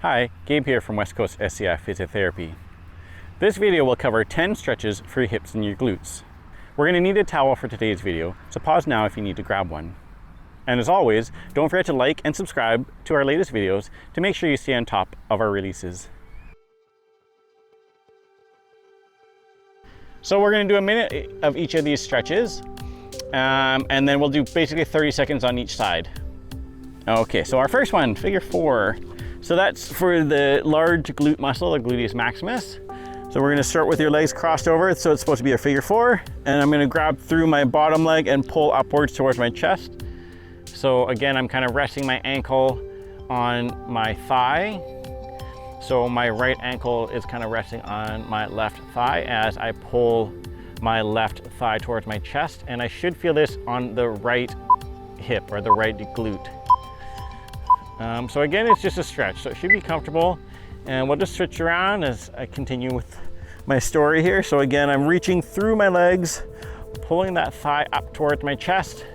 Hi, Gabe here from West Coast SCI Physiotherapy. This video will cover 10 stretches for your hips and your glutes. We're going to need a towel for today's video, so pause now if you need to grab one. And as always, don't forget to like and subscribe to our latest videos to make sure you stay on top of our releases. So we're going to do a minute of each of these stretches, and then we'll do basically 30 seconds on each side. Okay, so our first one, figure 4. So that's for the large glute muscle, the gluteus maximus. So we're gonna start with your legs crossed over, so it's supposed to be a figure 4. And I'm gonna grab through my bottom leg and pull upwards towards my chest. So again, I'm kind of resting my ankle on my thigh. So my right ankle is kind of resting on my left thigh as I pull my left thigh towards my chest. And I should feel this on the right hip or the right glute. So again, it's just a stretch, so it should be comfortable. And we'll just switch around as I continue with my story here. So again, I'm reaching through my legs, pulling that thigh up towards my chest.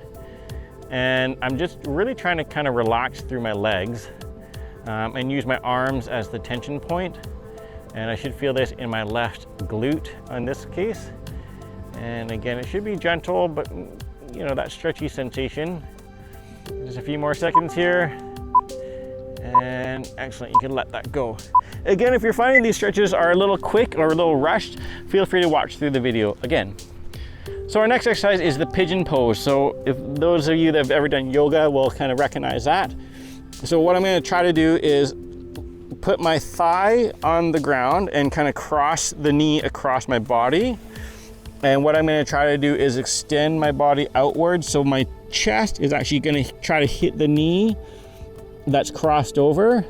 And I'm just really trying to kind of relax through my legs and use my arms as the tension point. And I should feel this in my left glute in this case. And again, it should be gentle, but you know, that stretchy sensation. Just a few more seconds here. And excellent, you can let that go. Again, if you're finding these stretches are a little quick or a little rushed, feel free to watch through the video again. So our next exercise is the pigeon pose. So if those of you that have ever done yoga will kind of recognize that. So what I'm gonna try to do is put my thigh on the ground and kind of cross the knee across my body. And what I'm gonna try to do is extend my body outwards. So my chest is actually gonna try to hit the knee that's crossed over.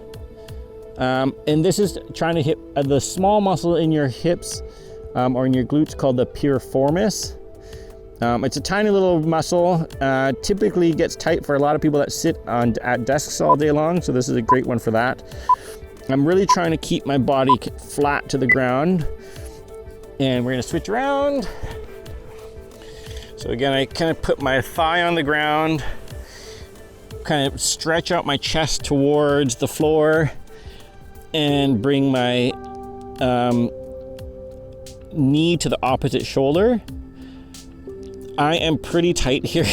And this is trying to hit the small muscle in your hips or in your glutes called the piriformis. It's a tiny little muscle, typically gets tight for a lot of people that sit at desks all day long, so this is a great one for that. I'm really trying to keep my body flat to the ground, and we're gonna switch around. So again, I kind of put my thigh on the ground, kind of stretch out my chest towards the floor and bring my knee to the opposite shoulder. I am pretty tight here.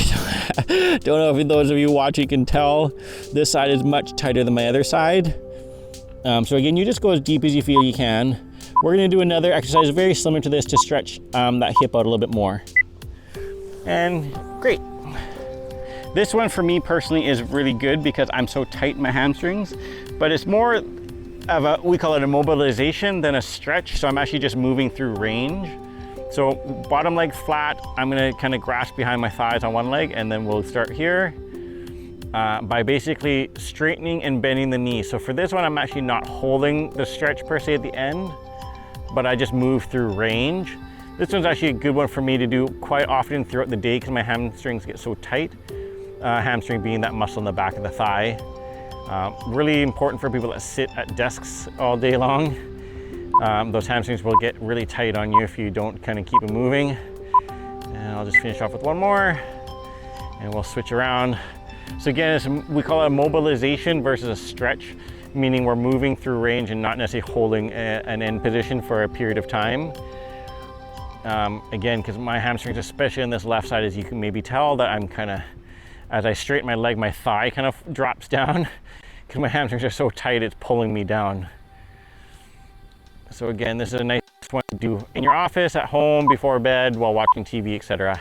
Don't know if those of you watching can tell. This side is much tighter than my other side. So again, you just go as deep as you feel you can. We're gonna do another exercise very similar to this to stretch that hip out a little bit more. And great. This one for me personally is really good because I'm so tight in my hamstrings, but it's more of a, we call it a mobilization than a stretch. So I'm actually just moving through range. So bottom leg flat, I'm gonna kind of grasp behind my thighs on one leg, and then we'll start here by basically straightening and bending the knee. So for this one, I'm actually not holding the stretch per se at the end, but I just move through range. This one's actually a good one for me to do quite often throughout the day because my hamstrings get so tight. Hamstring being that muscle in the back of the thigh. Really important for people that sit at desks all day long. Those hamstrings will get really tight on you if you don't kind of keep them moving. And I'll just finish off with one more and we'll switch around. So again, we call it a mobilization versus a stretch, meaning we're moving through range and not necessarily holding an end position for a period of time. Again, because my hamstrings, especially on this left side, as you can maybe tell, that I'm kind of, as I straighten my leg, my thigh kind of drops down because my hamstrings are so tight, it's pulling me down. So again, this is a nice one to do in your office, at home, before bed, while watching TV, etc.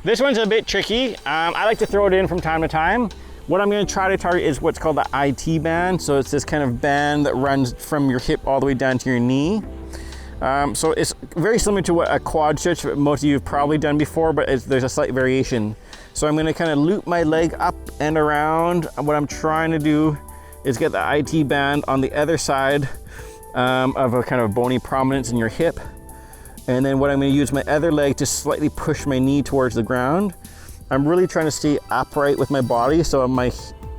This one's a bit tricky. I like to throw it in from time to time. What I'm gonna try to target is what's called the IT band. So it's this kind of band that runs from your hip all the way down to your knee. So it's very similar to what a quad stretch that most of you have probably done before, but there's a slight variation. So I'm gonna kind of loop my leg up and around. What I'm trying to do is get the IT band on the other side of a kind of bony prominence in your hip. And then what I'm gonna use my other leg to slightly push my knee towards the ground. I'm really trying to stay upright with my body, so my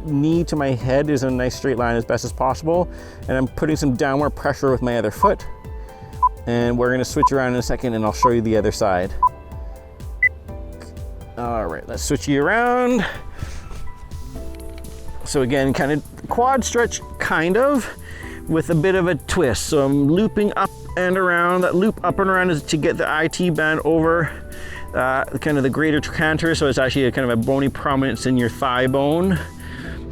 knee to my head is in a nice straight line as best as possible. And I'm putting some downward pressure with my other foot. And we're gonna switch around in a second and I'll show you the other side. All right, let's switch you around. So again, kind of quad stretch, kind of, with a bit of a twist. So I'm looping up and around. That loop up and around is to get the IT band over kind of the greater trochanter, so it's actually a kind of a bony prominence in your thigh bone.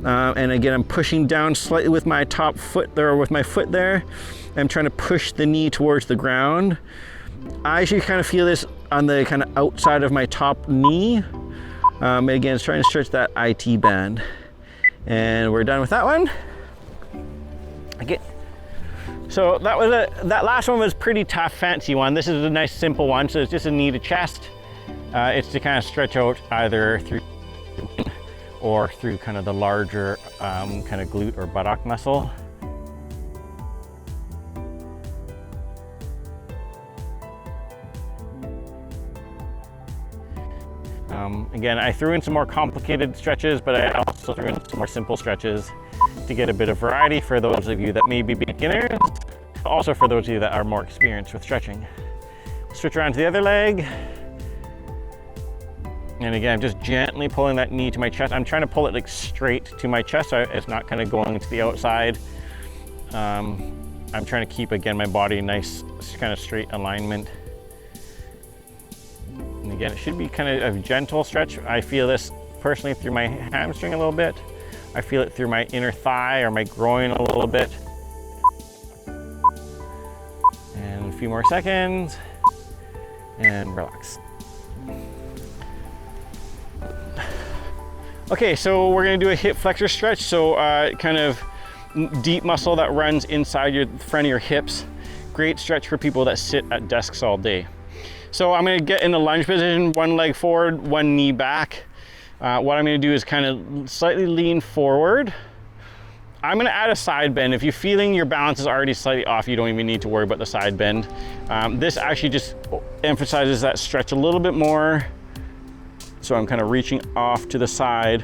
And again, I'm pushing down slightly with my top foot there, or with my foot there. I'm trying to push the knee towards the ground. I actually kind of feel this on the kind of outside of my top knee. Again, it's trying to stretch that IT band. And we're done with that one. Okay. So that last one was pretty tough, fancy one. This is a nice simple one, so it's just a knee to chest. It's to kind of stretch out either through or through kind of the larger kind of glute or buttock muscle. Again, I threw in some more complicated stretches, but I also threw in some more simple stretches to get a bit of variety for those of you that may be beginners, also for those of you that are more experienced with stretching. Switch around to the other leg. And again, I'm just gently pulling that knee to my chest. I'm trying to pull it like straight to my chest, so it's not kind of going to the outside. I'm trying to keep, again, my body nice, kind of straight alignment. And again, it should be kind of a gentle stretch. I feel this personally through my hamstring a little bit. I feel it through my inner thigh or my groin a little bit. And a few more seconds, and relax. Okay, so we're gonna do a hip flexor stretch. So kind of deep muscle that runs inside your front of your hips. Great stretch for people that sit at desks all day. So I'm gonna get in the lunge position, one leg forward, one knee back. What I'm gonna do is kind of slightly lean forward. I'm gonna add a side bend. If you're feeling your balance is already slightly off, you don't even need to worry about the side bend. This actually just emphasizes that stretch a little bit more. So I'm kind of reaching off to the side,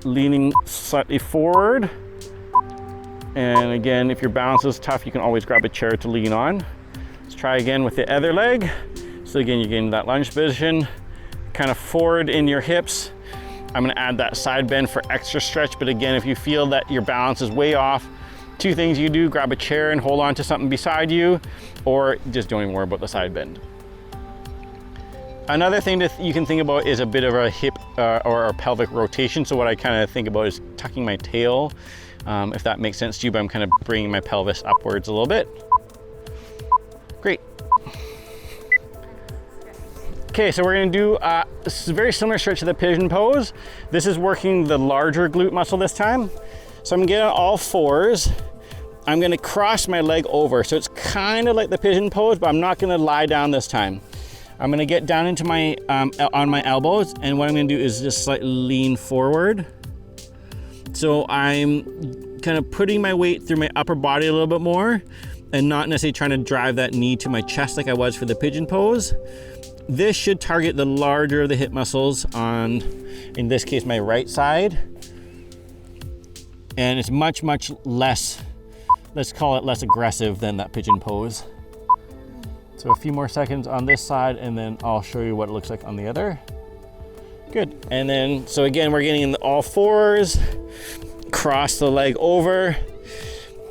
leaning slightly forward. And again, if your balance is tough, you can always grab a chair to lean on. Let's try again with the other leg. So again, you get into that lunge position, kind of forward in your hips. I'm gonna add that side bend for extra stretch. But again, if you feel that your balance is way off, two things you do: grab a chair and hold on to something beside you, or just don't even worry about the side bend. Another thing that you can think about is a bit of a hip or a pelvic rotation. So what I kind of think about is tucking my tail, if that makes sense to you, but I'm kind of bringing my pelvis upwards a little bit. Great. Okay, so we're gonna do a very similar stretch to the pigeon pose. This is working the larger glute muscle this time. So I'm gonna get on all fours. I'm gonna cross my leg over. So it's kind of like the pigeon pose, but I'm not gonna lie down this time. I'm gonna get down into my, on my elbows, and what I'm gonna do is just slightly lean forward. So I'm kind of putting my weight through my upper body a little bit more, and not necessarily trying to drive that knee to my chest like I was for the pigeon pose. This should target the larger of the hip muscles on, in this case, my right side. And it's much, much less, let's call it less aggressive than that pigeon pose. So a few more seconds on this side, and then I'll show you what it looks like on the other. Good. And then, so again, we're getting in all fours, cross the leg over,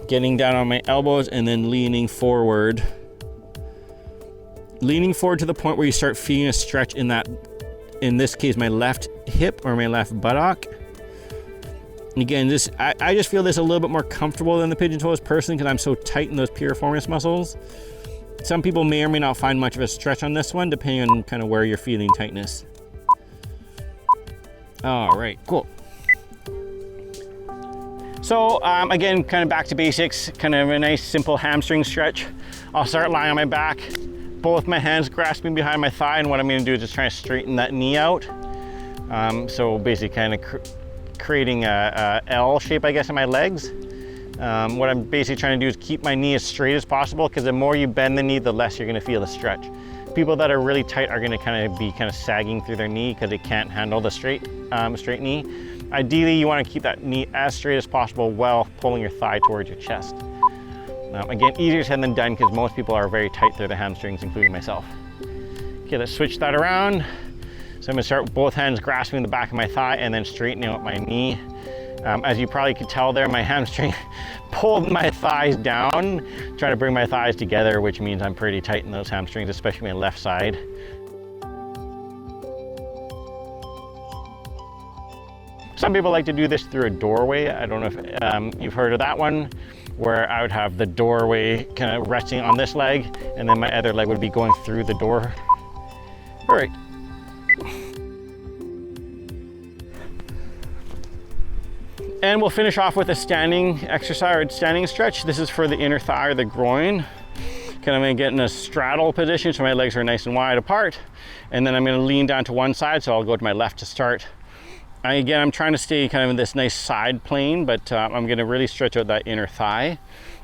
getting down on my elbows, and then leaning forward. Leaning forward to the point where you start feeling a stretch in that, in this case, my left hip or my left buttock. And again, this, I just feel this a little bit more comfortable than the pigeon pose personally, because I'm so tight in those piriformis muscles. Some people may or may not find much of a stretch on this one, depending on kind of where you're feeling tightness. All right, cool. So again, kind of back to basics, kind of a nice simple hamstring stretch. I'll start lying on my back, both my hands grasping behind my thigh, and what I'm gonna do is just try to straighten that knee out. So basically kind of creating a L shape, I guess, in my legs. What I'm basically trying to do is keep my knee as straight as possible, because the more you bend the knee, the less you're gonna feel the stretch. People that are really tight are gonna be sagging through their knee because they can't handle the straight knee. Ideally, you wanna keep that knee as straight as possible while pulling your thigh towards your chest. Again, easier said than done, because most people are very tight through the hamstrings, including myself. Okay, let's switch that around. So I'm gonna start with both hands grasping the back of my thigh and then straightening out my knee. As you probably could tell there, my hamstring pulled my thighs down, trying to bring my thighs together, which means I'm pretty tight in those hamstrings, especially my left side. Some people like to do this through a doorway. I don't know if you've heard of that one, where I would have the doorway kind of resting on this leg, and then my other leg would be going through the door. All right. And we'll finish off with a standing exercise or standing stretch. This is for the inner thigh or the groin. Kind of gonna get in a straddle position so my legs are nice and wide apart. And then I'm gonna lean down to one side, so I'll go to my left to start. Again, I'm trying to stay kind of in this nice side plane, but I'm gonna really stretch out that inner thigh.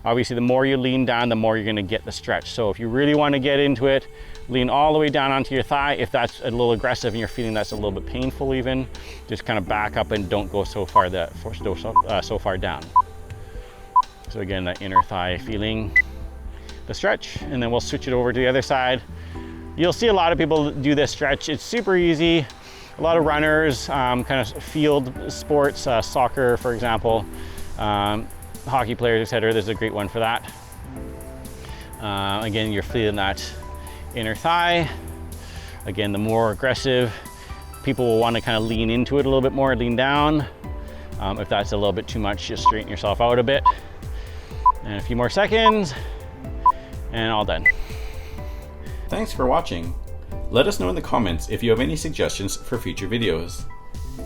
Obviously, the more you lean down, the more you're gonna get the stretch. So if you really wanna get into it, lean all the way down onto your thigh. If that's a little aggressive and you're feeling that's a little bit painful even, just kind of back up and don't go so far so far down. So again, that inner thigh feeling the stretch, and then we'll switch it over to the other side. You'll see a lot of people do this stretch. It's super easy. A lot of runners, kind of field sports, soccer, for example, hockey players, etc. There's a great one for that. Again, you're feeling that inner thigh. Again, the more aggressive, people will want to kind of lean into it a little bit more, lean down. If that's a little bit too much, just straighten yourself out a bit. And a few more seconds, and all done. Thanks for watching. Let us know in the comments if you have any suggestions for future videos.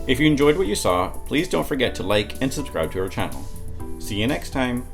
If you enjoyed what you saw, please don't forget to like and subscribe to our channel. See you next time.